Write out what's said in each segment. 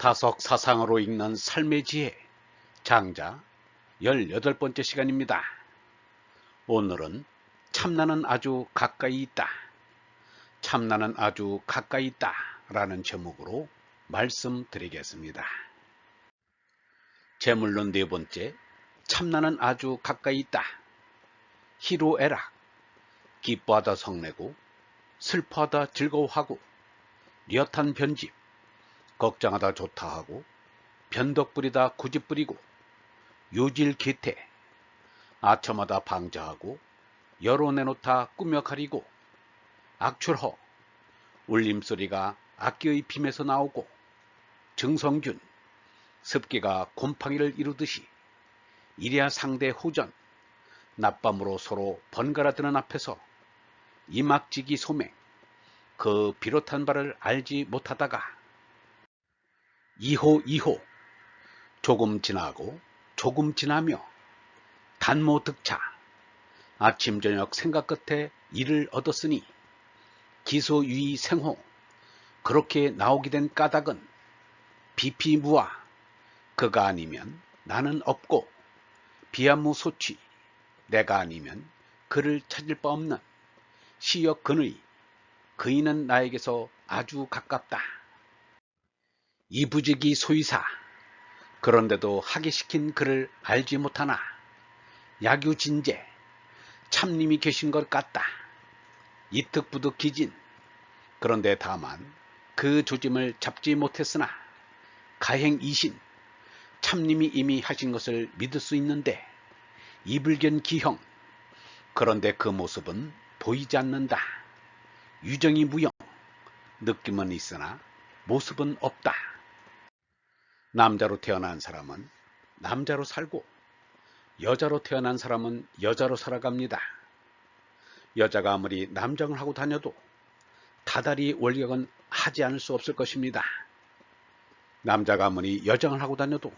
다석 사상으로 읽는 삶의 지혜 장자 18번째 시간입니다. 오늘은 참나는 아주 가까이 있다. 참나는 아주 가까이 있다 라는 제목으로 말씀드리겠습니다. 제물론 네 번째, 참나는 아주 가까이 있다. 희로애락, 기뻐하다 성내고 슬퍼하다 즐거워하고 뉘엿한 변집, 걱정하다 좋다하고 변덕 부리다 고집 부리고 요질 개태, 아첨하다 방자하고 여로 내놓다 꾸며 가리고 악출허, 울림소리가 악기의 빔에서 나오고 증성균, 습기가 곰팡이를 이루듯이 이랴 상대 호전, 낮밤으로 서로 번갈아 드는 앞에서 이막지기 소맹, 그 비롯한 바를 알지 못하다가 이호 조금 지나고 조금 지나며 단모 득차, 아침 저녁 생각 끝에 이를 얻었으니 기소유의 생호, 그렇게 나오게 된 까닭은 비피무아, 그가 아니면 나는 없고 비안무 소취, 내가 아니면 그를 찾을 바 없는 시역 근의, 그이는 나에게서 아주 가깝다. 이부지기 소이사, 그런데도 하게 시킨 그를 알지 못하나 야규진제, 참님이 계신 것 같다. 이특부득 기진, 그런데 다만 그 조짐을 잡지 못했으나 가행이신, 참님이 이미 하신 것을 믿을 수 있는데 이불견 기형, 그런데 그 모습은 보이지 않는다. 유정이 무형, 느낌은 있으나 모습은 없다. 남자로 태어난 사람은 남자로 살고 여자로 태어난 사람은 여자로 살아갑니다. 여자가 아무리 남장을 하고 다녀도 다다리 월격은 하지 않을 수 없을 것입니다. 남자가 아무리 여장을 하고 다녀도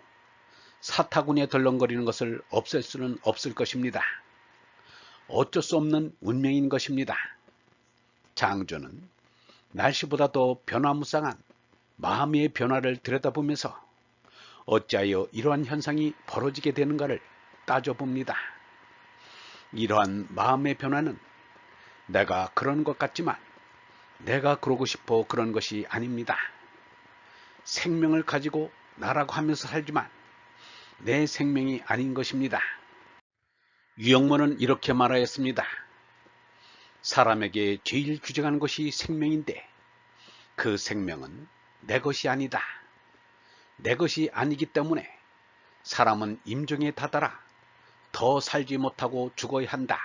사타구니에 덜렁거리는 것을 없앨 수는 없을 것입니다. 어쩔 수 없는 운명인 것입니다. 장조는 날씨보다 더 변화무쌍한 마음의 변화를 들여다보면서 어찌하여 이러한 현상이 벌어지게 되는가를 따져봅니다. 이러한 마음의 변화는 내가 그런 것 같지만 내가 그러고 싶어 그런 것이 아닙니다. 생명을 가지고 나라고 하면서 살지만 내 생명이 아닌 것입니다. 유영모는 이렇게 말하였습니다. 사람에게 제일 규정하는 것이 생명인데 그 생명은 내 것이 아니다. 내 것이 아니기 때문에 사람은 임종에 다다라 더 살지 못하고 죽어야 한다.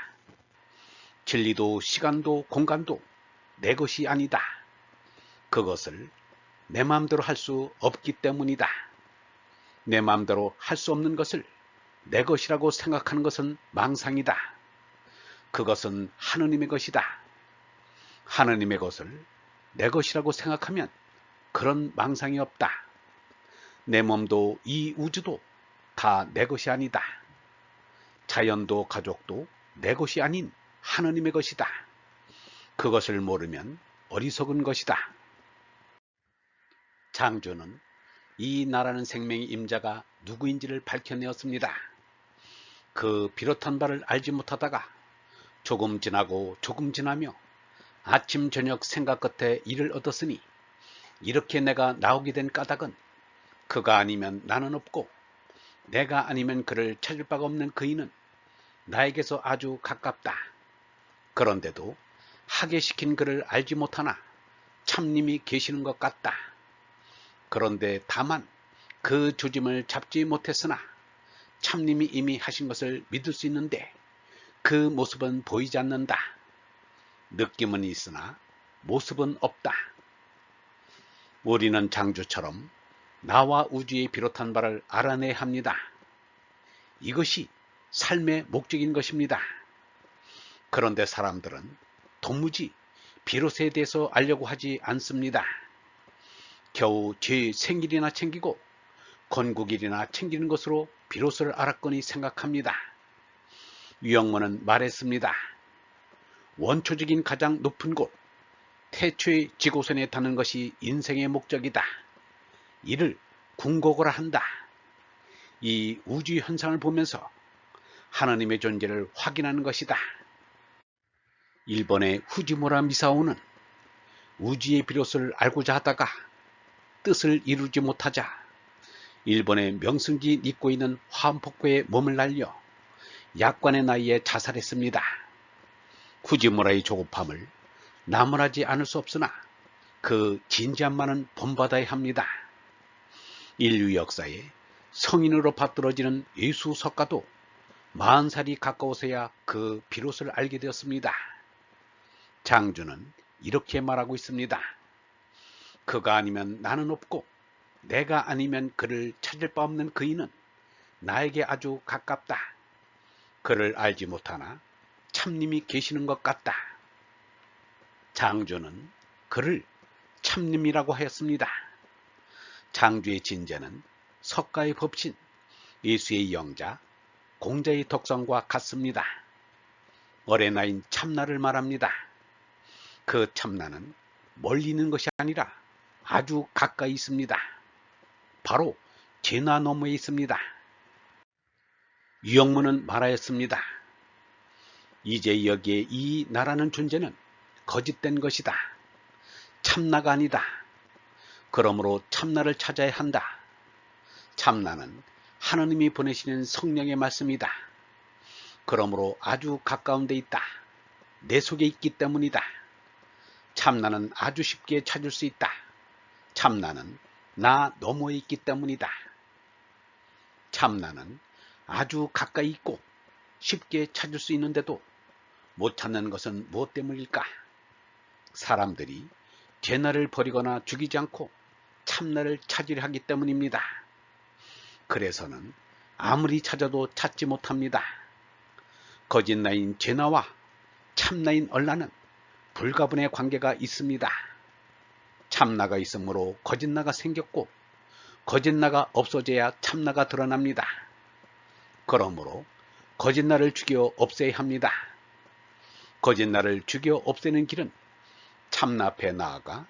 진리도 시간도 공간도 내 것이 아니다. 그것을 내 마음대로 할 수 없기 때문이다. 내 마음대로 할 수 없는 것을 내 것이라고 생각하는 것은 망상이다. 그것은 하느님의 것이다. 하느님의 것을 내 것이라고 생각하면 그런 망상이 없다. 내 몸도 이 우주도 다 내 것이 아니다. 자연도 가족도 내 것이 아닌 하느님의 것이다. 그것을 모르면 어리석은 것이다. 장조는 이 나라는 생명의 임자가 누구인지를 밝혀내었습니다. 그 비롯한 바를 알지 못하다가 조금 지나고 조금 지나며 아침 저녁 생각 끝에 이를 얻었으니 이렇게 내가 나오게 된 까닭은 그가 아니면 나는 없고 내가 아니면 그를 찾을 바가 없는 그이는 나에게서 아주 가깝다. 그런데도 하게 시킨 그를 알지 못하나 참님이 계시는 것 같다. 그런데 다만 그 조짐을 잡지 못했으나 참님이 이미 하신 것을 믿을 수 있는데 그 모습은 보이지 않는다. 느낌은 있으나 모습은 없다. 우리는 장조처럼 나와 우주에 비롯한 바를 알아내야 합니다. 이것이 삶의 목적인 것입니다. 그런데 사람들은 도무지 비로소에 대해서 알려고 하지 않습니다. 겨우 제 생일이나 챙기고 건국일이나 챙기는 것으로 비로소를 알았거니 생각합니다. 유영모는 말했습니다. 원초적인 가장 높은 곳, 태초의 지고선에 타는 것이 인생의 목적이다. 이를 궁극을 한다. 이 우주 현상을 보면서 하나님의 존재를 확인하는 것이다. 일본의 후지무라 미사오는 우주의 비롯을 알고자 하다가 뜻을 이루지 못하자 일본의 명승지 잇고 있는 화암폭포에 몸을 날려 약관의 나이에 자살했습니다. 후지무라의 조급함을 나무라지 않을 수 없으나 그 진지함만은 본받아야 합니다. 인류 역사에 성인으로 받들어지는 예수 석가도 40살이 가까워서야 그 비롯을 알게 되었습니다. 장주는 이렇게 말하고 있습니다. 그가 아니면 나는 없고 내가 아니면 그를 찾을 바 없는 그이는 나에게 아주 가깝다. 그를 알지 못하나 참님이 계시는 것 같다. 장주는 그를 참님이라고 하였습니다. 장주의 진제는 석가의 법신, 예수의 영자, 공자의 덕성과 같습니다. 어레나인 참나를 말합니다. 그 참나는 멀리 있는 것이 아니라 아주 가까이 있습니다. 바로 제나 너머에 있습니다. 유영문은 말하였습니다. 이제 여기에 이 나라는 존재는 거짓된 것이다. 참나가 아니다. 그러므로 참나를 찾아야 한다. 참나는 하느님이 보내시는 성령의 말씀이다. 그러므로 아주 가까운 데 있다. 내 속에 있기 때문이다. 참나는 아주 쉽게 찾을 수 있다. 참나는 나 너머에 있기 때문이다. 참나는 아주 가까이 있고 쉽게 찾을 수 있는데도 못 찾는 것은 무엇 때문일까? 사람들이 죄나를 버리거나 죽이지 않고 참나를 찾으려 하기 때문입니다. 그래서는 아무리 찾아도 찾지 못합니다. 거짓나인 죄나와 참나인 얼라는 불가분의 관계가 있습니다. 참나가 있으므로 거짓나가 생겼고 거짓나가 없어져야 참나가 드러납니다. 그러므로 거짓나를 죽여 없애야 합니다. 거짓나를 죽여 없애는 길은 참나 앞에 나아가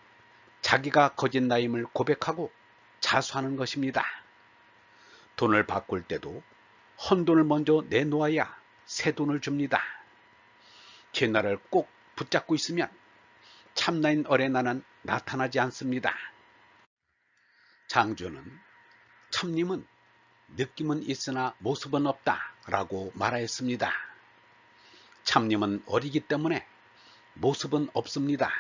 자기가 거짓나임을 고백하고 자수하는 것입니다. 돈을 바꿀 때도 헌돈을 먼저 내놓아야 새 돈을 줍니다. 죄나를 꼭 붙잡고 있으면 참나인 어레나는 나타나지 않습니다. 장주는 참님은 느낌은 있으나 모습은 없다 라고 말하였습니다. 참님은 어리기 때문에 모습은 없습니다.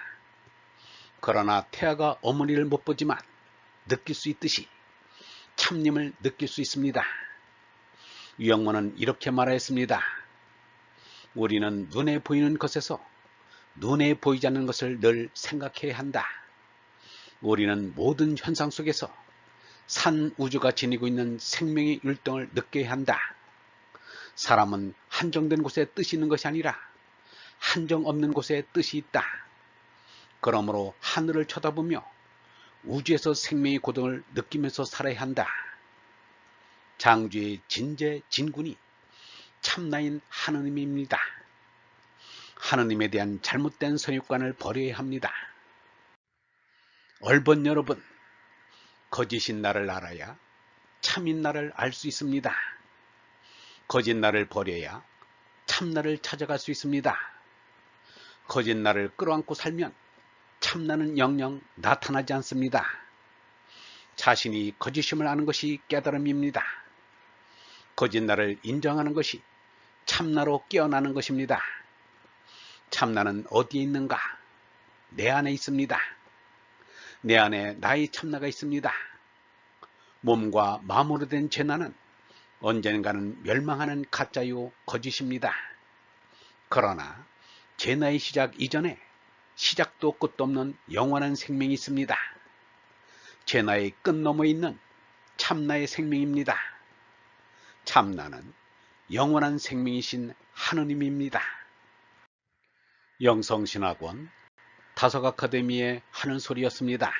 그러나 태아가 어머니를 못 보지만 느낄 수 있듯이 참님을 느낄 수 있습니다. 유영문은 이렇게 말하였습니다. 우리는 눈에 보이는 것에서 눈에 보이지 않는 것을 늘 생각해야 한다. 우리는 모든 현상 속에서 산 우주가 지니고 있는 생명의 율동을 느껴야 한다. 사람은 한정된 곳에 뜻이 있는 것이 아니라 한정 없는 곳에 뜻이 있다. 그러므로 하늘을 쳐다보며 우주에서 생명의 고통을 느끼면서 살아야 한다. 장주의 진제 진군이 참나인 하느님입니다. 하느님에 대한 잘못된 선입관을 버려야 합니다. 얼번 여러분, 거짓인 나를 알아야 참인 나를 알 수 있습니다. 거짓 나를 버려야 참나를 찾아갈 수 있습니다. 거짓 나를 끌어안고 살면 참나는 영영 나타나지 않습니다. 자신이 거짓임을 아는 것이 깨달음입니다. 거짓 나를 인정하는 것이 참나로 깨어나는 것입니다. 참나는 어디에 있는가? 내 안에 있습니다. 내 안에 나의 참나가 있습니다. 몸과 마음으로 된 죄나는 언젠가는 멸망하는 가짜요 거짓입니다. 그러나 죄나의 시작 이전에 시작도 끝도 없는 영원한 생명이 있습니다. 죄나의 끝 너머에 있는 참나의 생명입니다. 참나는 영원한 생명이신 하느님입니다. 영성신학원 다석아카데미의 하는 소리였습니다.